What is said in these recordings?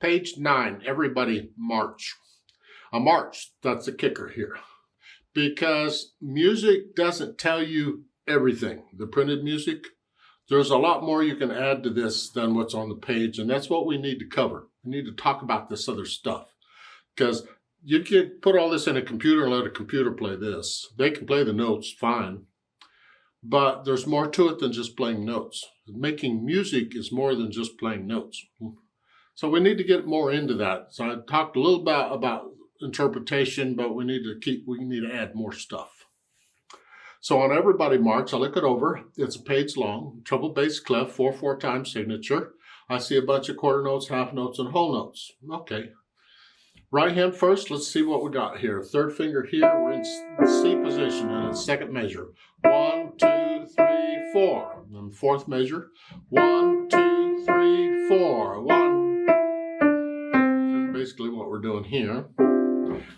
Page 9, everybody march. A march, that's the kicker here. Because music doesn't tell you everything. The printed music, there's a lot more you can add to this than what's on the page, and that's what we need to cover. We need to talk about this other stuff. Because you can put all this in a computer and let a computer play this. They can play the notes fine, but there's more to it than just playing notes. Making music is more than just playing notes. So we need to get more into that. So I talked a little about interpretation, but we need to add more stuff. So on Everybody March, I look it over. It's a page long, treble bass clef, 4/4 time signature. I see a bunch of quarter notes, half notes, and whole notes. Okay. Right hand first, let's see what we got here. Third finger here, we're in C position, and it's second measure. 1, 2, 3, 4. And the fourth measure, 1, 2, 3, 4. 1. That's basically what we're doing here.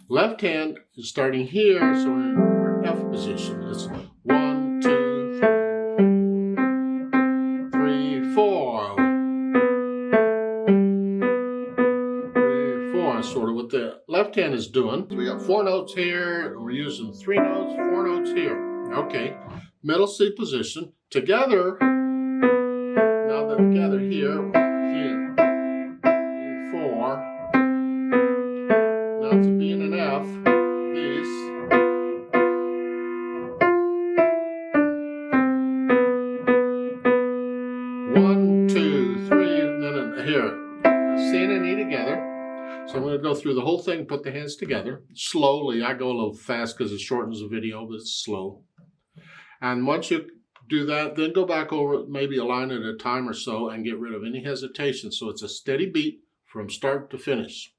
Left hand is starting here, so we're in F position. It's 1, 2, 3, 4. 3, 4 is sort of what the left hand is doing. So we got 4 notes here, and we're using 3 notes, 4 notes here. Okay, middle C position. Together, now they're together here, 4. Now it's a B and an F, these. One, 2, 3, and then here. C and an E together. So I'm going to go through the whole thing, put the hands together. Slowly, I go a little fast because it shortens the video, but it's slow. And once you do that, then go back over maybe a line at a time or so and get rid of any hesitation. So it's a steady beat from start to finish.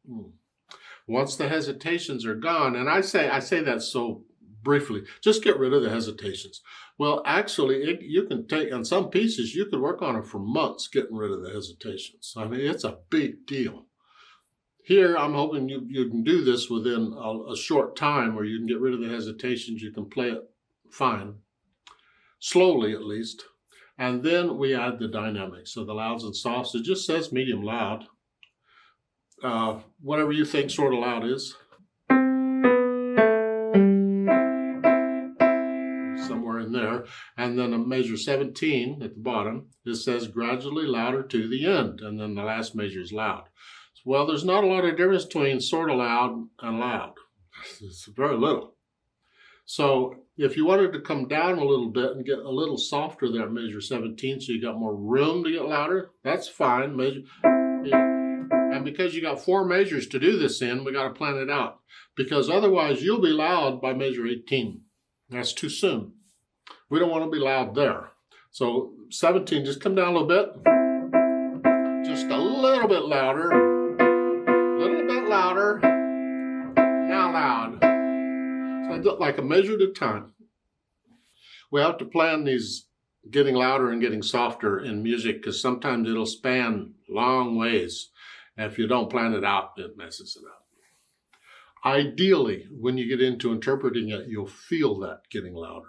Once the hesitations are gone, and I say that so briefly, just get rid of the hesitations. Well, actually, you can take, on some pieces, you could work on it for months getting rid of the hesitations. I mean, it's a big deal. Here, I'm hoping you can do this within a short time where you can get rid of the hesitations. You can play it fine, slowly at least. And then we add the dynamics. So the louds and softs, it just says medium loud. Whatever you think sort of loud is. Somewhere in there. And then a measure 17 at the bottom, it says gradually louder to the end. And then the last measure is loud. Well, there's not a lot of difference between sort of loud and loud. It's very little. So if you wanted to come down a little bit and get a little softer there at measure 17, so you got more room to get louder, that's fine. And because you got 4 measures to do this in, we got to plan it out. Because otherwise you'll be loud by measure 18. That's too soon. We don't want to be loud there. So 17, just come down a little bit. Just a little bit louder. A little bit louder. Now loud. So I do it like a measure at a time. We have to plan these getting louder and getting softer in music because sometimes it'll span long ways. And if you don't plan it out, it messes it up. Ideally, when you get into interpreting it, you'll feel that getting louder.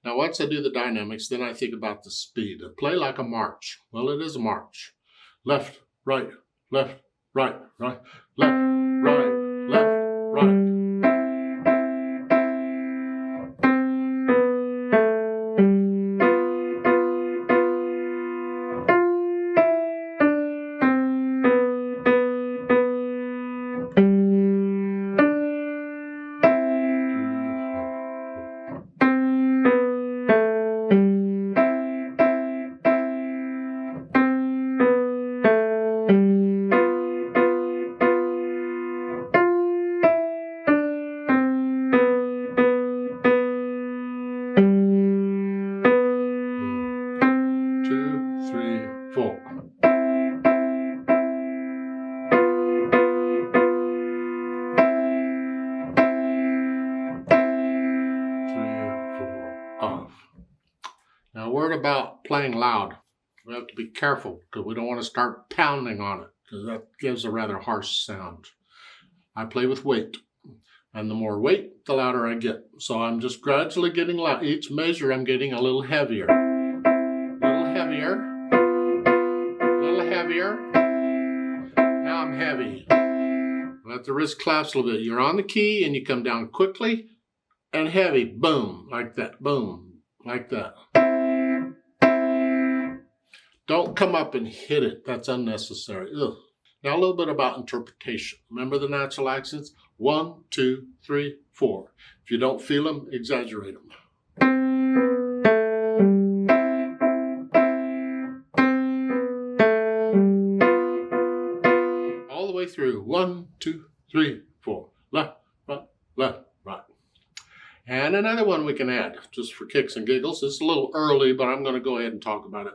Now, once I do the dynamics, then I think about the speed. I play like a march. Well, it is a march. Left, right, left, right, right, left, right, left, right. Now, a word about playing loud. We have to be careful because we don't want to start pounding on it because that gives a rather harsh sound. I play with weight, and the more weight, the louder I get. So I'm just gradually getting loud. Each measure, I'm getting a little heavier. A little heavier. A little heavier. Now down heavy. Let the wrist collapse a little bit. You're on the key and you come down quickly and heavy. Boom, like that. Boom, like that. Don't come up and hit it. That's unnecessary. Ugh. Now a little bit about interpretation. Remember the natural accents? 1, 2, 3, 4. If you don't feel them, exaggerate them. All the way through. 1, 2, 3, 4. Left, right, left, right. And another one we can add, just for kicks and giggles. It's a little early, but I'm going to go ahead and talk about it.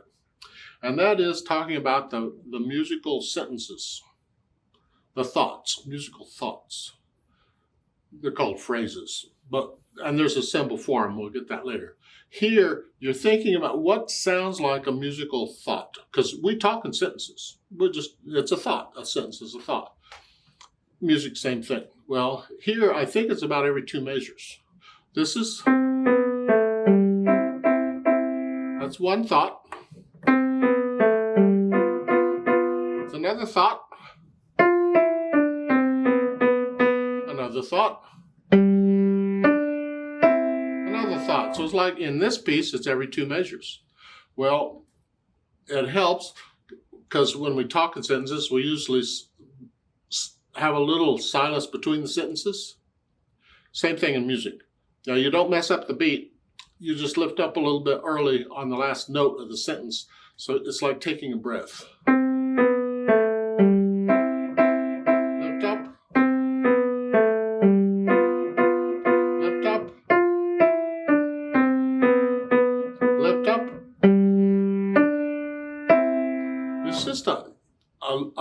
And that is talking about the musical sentences, the thoughts, musical thoughts. They're called phrases, and there's a symbol for them. We'll get that later. Here, you're thinking about what sounds like a musical thought, because we talk in sentences. It's a thought. A sentence is a thought. Music, same thing. Well, here, I think it's about every 2 measures. That's one thought. It's another thought. Another thought. Another thought. So it's like in this piece, it's every 2 measures. Well, it helps because when we talk in sentences, we usually have a little silence between the sentences. Same thing in music. Now, you don't mess up the beat. You just lift up a little bit early on the last note of the sentence. So it's like taking a breath. Lift up. Lift up. Lift up. It's just a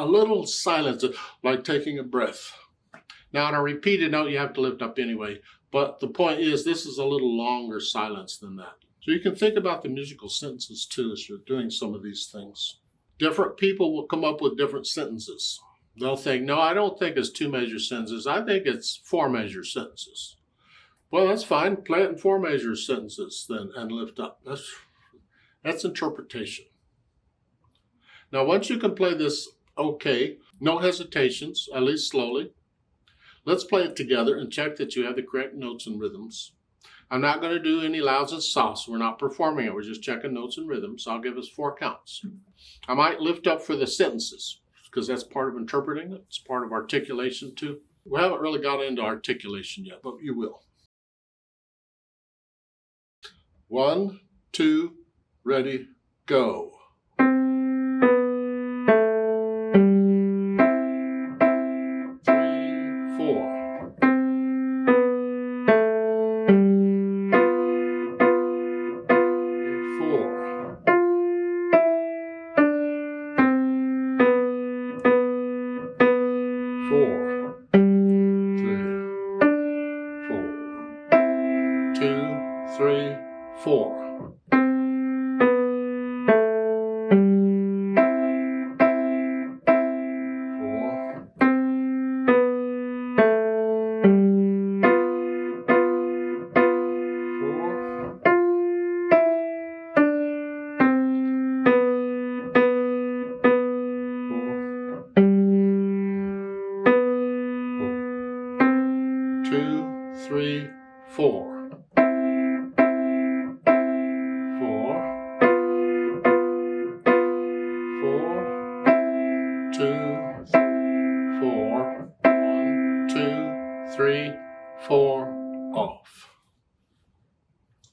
little silence, like taking a breath. Now, on a repeated note, you have to lift up anyway. But the point is, this is a little longer silence than that. So you can think about the musical sentences too as you're doing some of these things. Different people will come up with different sentences. They'll think, no, I don't think it's 2-measure sentences. I think it's 4-measure sentences. Well, that's fine. Play it in 4-measure sentences then and lift up. That's interpretation. Now, once you can play this okay, no hesitations, at least slowly, let's play it together and check that you have the correct notes and rhythms. I'm not going to do any louds and softs. We're not performing it. We're just checking notes and rhythms. I'll give us 4 counts. I might lift up for the sentences because that's part of interpreting it. It's part of articulation too. We haven't really got into articulation yet, but you will. 1, 2, ready, go. 3, 4. Three, four. 4, 2, 4, 1, 2, 3, 4, off.